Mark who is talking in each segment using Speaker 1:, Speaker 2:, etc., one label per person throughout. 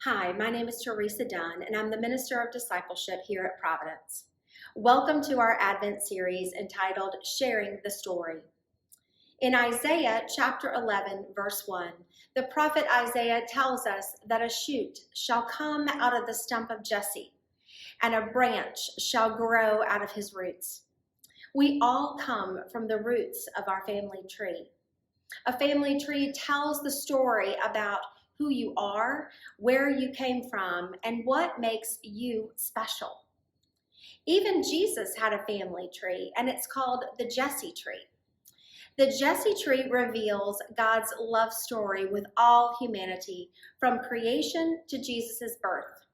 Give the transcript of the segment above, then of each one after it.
Speaker 1: Hi, my name is Teresa Dunn, and I'm the Minister of Discipleship here at Providence. Welcome to our Advent series entitled Sharing the Story. In Isaiah chapter 11, verse 1, the prophet Isaiah tells us that a shoot shall come out of the stump of Jesse, and a branch shall grow out of his roots. We all come from the roots of our family tree. A family tree tells the story about who you are, where you came from, and what makes you special. Even Jesus had a family tree, and it's called the Jesse tree. The Jesse tree reveals God's love story with all humanity, from creation to Jesus' birth.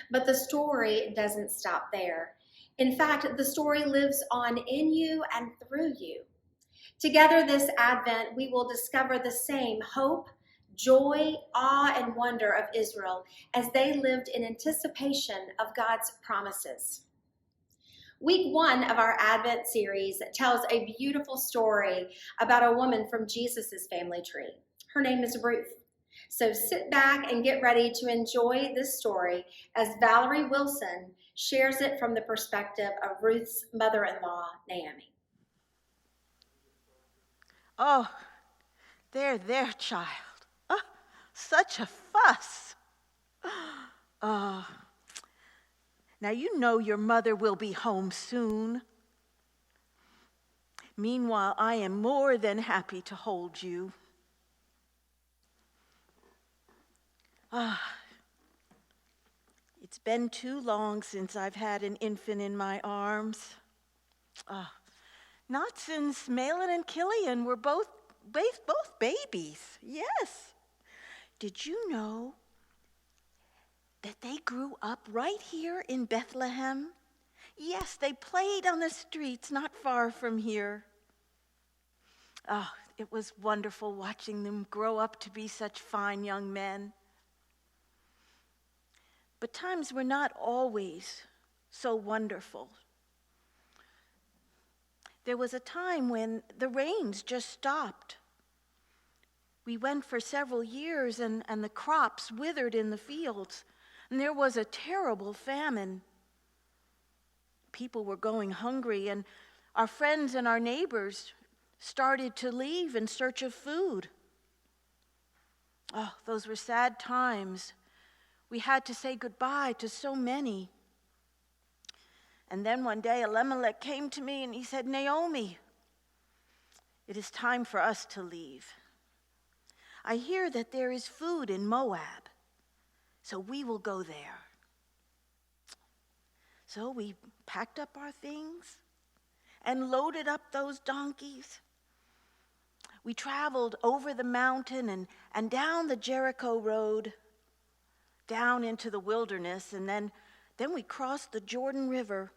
Speaker 1: But the story doesn't stop there. In fact, the story lives on in you and through you. Together this Advent, we will discover the same hope, joy, awe, and wonder of Israel as they lived in anticipation of God's promises. Week 1 of our Advent series tells a beautiful story about a woman from Jesus' family tree. Her name is Ruth. So sit back and get ready to enjoy this story as Valerie Wilson shares it from the perspective of Ruth's mother-in-law, Naomi.
Speaker 2: Oh, there, child. Oh, such a fuss. Oh, now you know your mother will be home soon. Meanwhile, I am more than happy to hold you. Ah, it's been too long since I've had an infant in my arms. Not since Malin and Killian were both babies. Yes. Did you know that they grew up right here in Bethlehem? Yes, they played on the streets not far from here. Oh, it was wonderful watching them grow up to be such fine young men. But times were not always so wonderful. There was a time when the rains just stopped. We went for several years and the crops withered in the fields, and there was a terrible famine. People were going hungry, and our friends and our neighbors started to leave in search of food. Oh, those were sad times. We had to say goodbye to so many. And then one day Elimelech came to me and he said, "Naomi, it is time for us to leave. I hear that there is food in Moab, so we will go there." So we packed up our things and loaded up those donkeys. We traveled over the mountain and down the Jericho road, down into the wilderness, and then we crossed the Jordan River,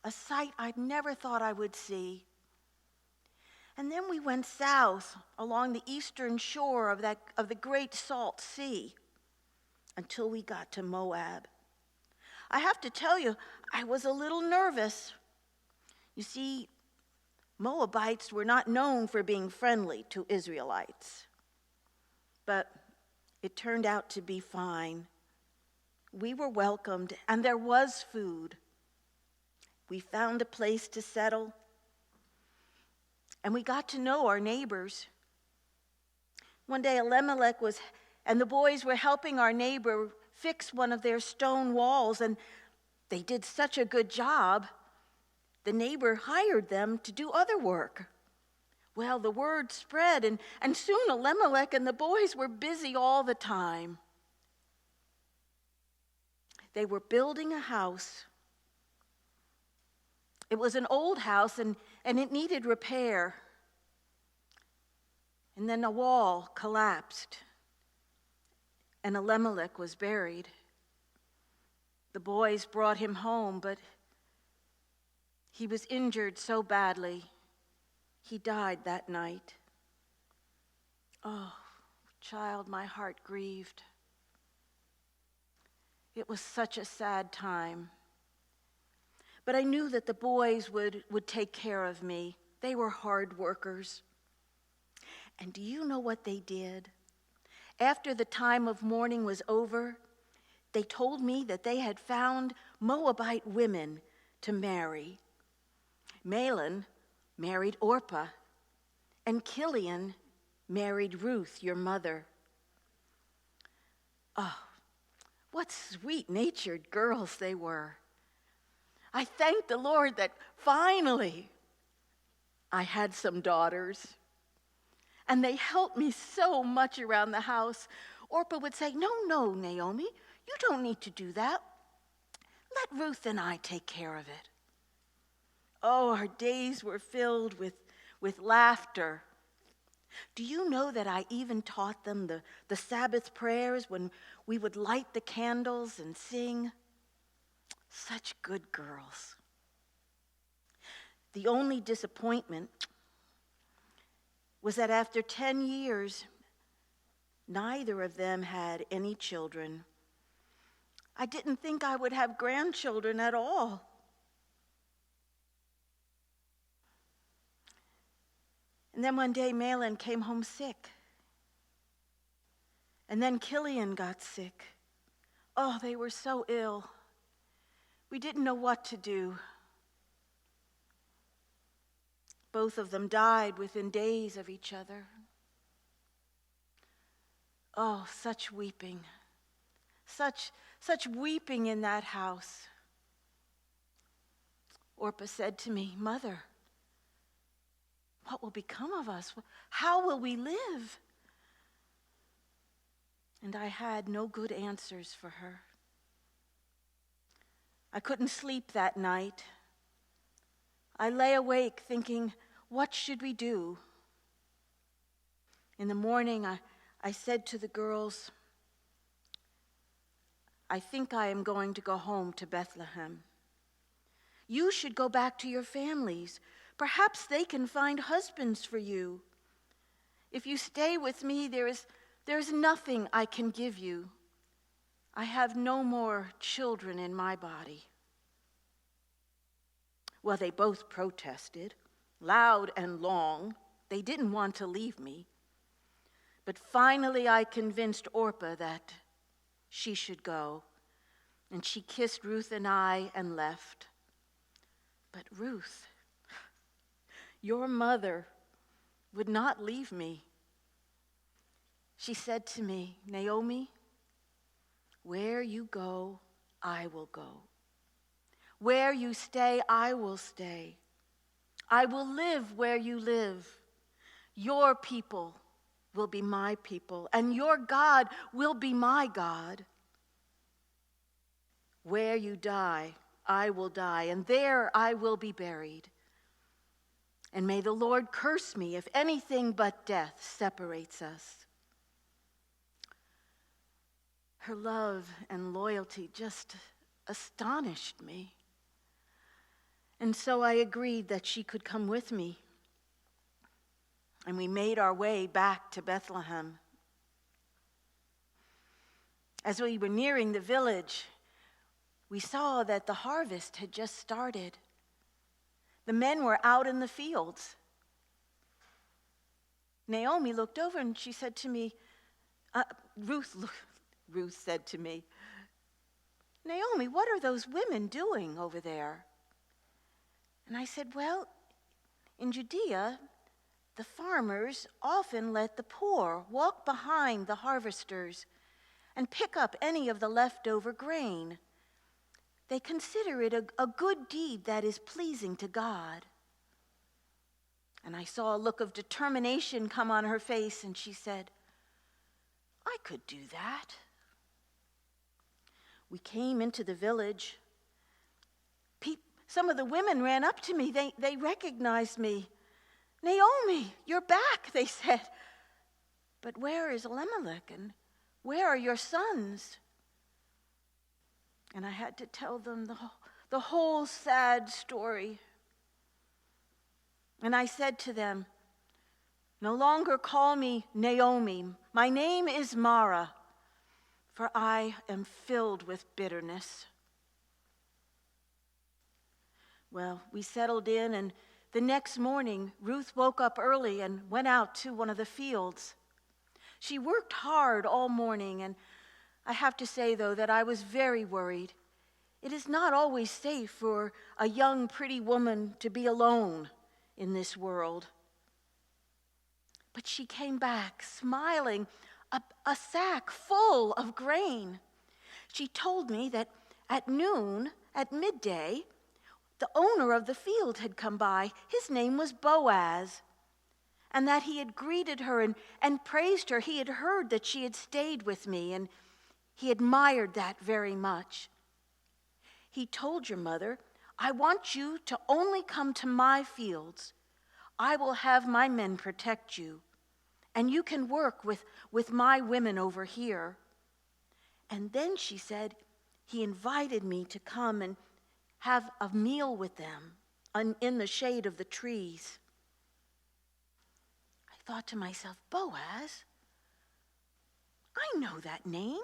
Speaker 2: a sight I'd never thought I would see. And then we went south along the eastern shore of the Great Salt Sea until we got to Moab. I have to tell you, I was a little nervous. You see, Moabites were not known for being friendly to Israelites. But it turned out to be fine. We were welcomed, and there was food. We found a place to settle, and we got to know our neighbors. One day, Elimelech and the boys were helping our neighbor fix one of their stone walls, and they did such a good job, the neighbor hired them to do other work. Well, the word spread, and soon Elimelech and the boys were busy all the time. They were building a house. It was an old house, and it needed repair. And then a wall collapsed, and Elimelech was buried. The boys brought him home, but he was injured so badly, he died that night. Oh, child, my heart grieved. It was such a sad time. But I knew that the boys would take care of me. They were hard workers. And do you know what they did? After the time of mourning was over, they told me that they had found Moabite women to marry. Mahlon married Orpah, and Kilian married Ruth, your mother. Oh, what sweet-natured girls they were. I thank the Lord that finally I had some daughters, and they helped me so much around the house. Orpah would say, no, Naomi, you don't need to do that. Let Ruth and I take care of it. Oh, our days were filled with laughter. Do you know that I even taught them the Sabbath prayers when we would light the candles and sing? Such good girls. The only disappointment was that after 10 years, neither of them had any children. I didn't think I would have grandchildren at all. And then one day, Mahlon came home sick. And then Kilian got sick. Oh, they were so ill. We didn't know what to do. Both of them died within days of each other. Oh, such weeping. Such weeping in that house. Orpah said to me, Mother, what will become of us? How will we live? And I had no good answers for her. I couldn't sleep that night. I lay awake thinking, what should we do? In the morning, I said to the girls, I think I am going to go home to Bethlehem. You should go back to your families. Perhaps they can find husbands for you. If you stay with me, there is nothing I can give you. I have no more children in my body. Well, they both protested, loud and long. They didn't want to leave me. But finally I convinced Orpah that she should go, and she kissed Ruth and I and left. But Ruth, your mother, would not leave me. She said to me, Naomi, where you go, I will go. Where you stay, I will stay. I will live where you live. Your people will be my people, and your God will be my God. Where you die, I will die, and there I will be buried. And may the Lord curse me if anything but death separates us. Her love and loyalty just astonished me. And so I agreed that she could come with me. And we made our way back to Bethlehem. As we were nearing the village, we saw that the harvest had just started. The men were out in the fields. Naomi looked over and she said to me, Ruth said to me, Naomi, what are those women doing over there? And I said, well, in Judea, the farmers often let the poor walk behind the harvesters and pick up any of the leftover grain. They consider it a good deed that is pleasing to God. And I saw a look of determination come on her face, and she said, I could do that. We came into the village. Some of the women ran up to me. They recognized me. Naomi, you're back, they said. But where is Elimelech, and where are your sons? And I had to tell them the whole sad story. And I said to them, no longer call me Naomi. My name is Mara, for I am filled with bitterness. Well, we settled in, and the next morning, Ruth woke up early and went out to one of the fields. She worked hard all morning, and I have to say, though, that I was very worried. It is not always safe for a young, pretty woman to be alone in this world. But she came back smiling, a sack full of grain. She told me that at noon, at midday, the owner of the field had come by. His name was Boaz, and that he had greeted her and praised her. He had heard that she had stayed with me, and he admired that very much. He told your mother, "I want you to only come to my fields. I will have my men protect you, and you can work with my women over here." And then she said, he invited me to come and have a meal with them in the shade of the trees. I thought to myself, Boaz? I know that name.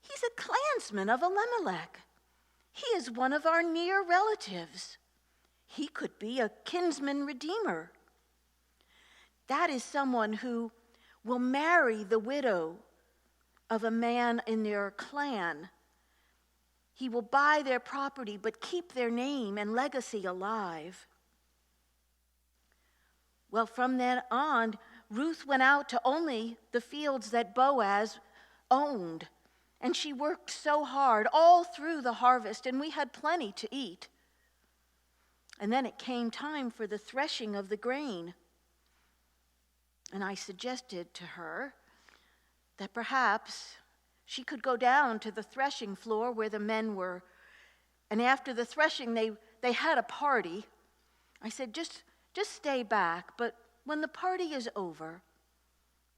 Speaker 2: He's a clansman of Elimelech. He is one of our near relatives. He could be a kinsman redeemer. That is someone who will marry the widow of a man in their clan. He will buy their property but keep their name and legacy alive. Well, from then on, Ruth went out to only the fields that Boaz owned. And she worked so hard all through the harvest, and we had plenty to eat. And then it came time for the threshing of the grain. And I suggested to her that perhaps she could go down to the threshing floor where the men were. And after the threshing, they had a party. I said, just stay back, but when the party is over,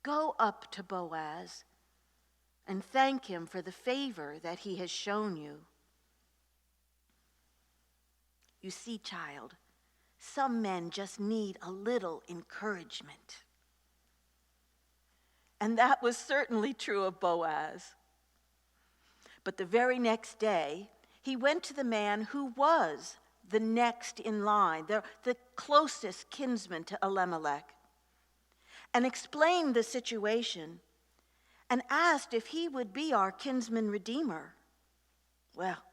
Speaker 2: go up to Boaz and thank him for the favor that he has shown you. You see, child, some men just need a little encouragement. And that was certainly true of Boaz. But the very next day, he went to the man who was the next in line, the closest kinsman to Elimelech, and explained the situation and asked if he would be our kinsman redeemer. Well,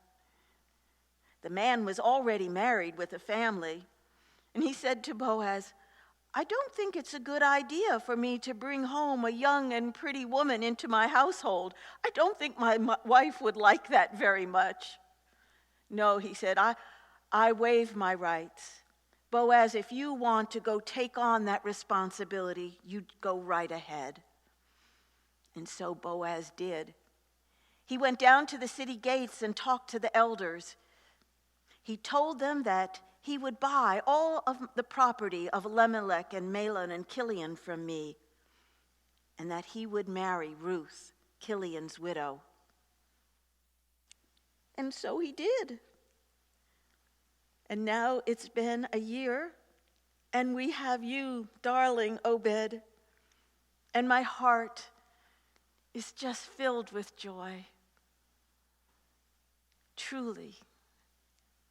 Speaker 2: the man was already married with a family, and he said to Boaz, "I don't think it's a good idea for me to bring home a young and pretty woman into my household. I don't think my wife would like that very much." "No," he said, I waive my rights. Boaz, if you want to go take on that responsibility, you go right ahead." And so Boaz did. He went down to the city gates and talked to the elders. He told them that he would buy all of the property of Elimelech and Mahlon and Chilion from me, and that he would marry Ruth, Chilion's widow. And so he did. And now it's been a year, and we have you, darling Obed, and my heart is just filled with joy. Truly,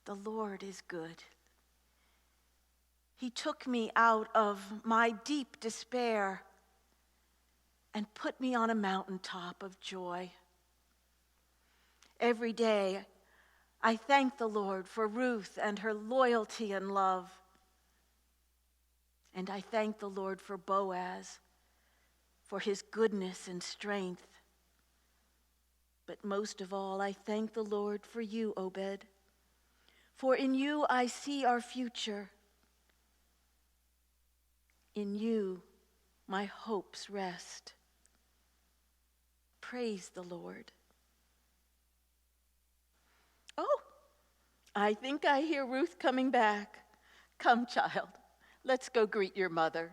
Speaker 2: the Lord is good. He took me out of my deep despair and put me on a mountaintop of joy. Every day, I thank the Lord for Ruth and her loyalty and love. And I thank the Lord for Boaz, for his goodness and strength. But most of all, I thank the Lord for you, Obed, for in you I see our future. In you my hopes rest. Praise the Lord. Oh, I think I hear Ruth coming back. Come, child, let's go greet your mother.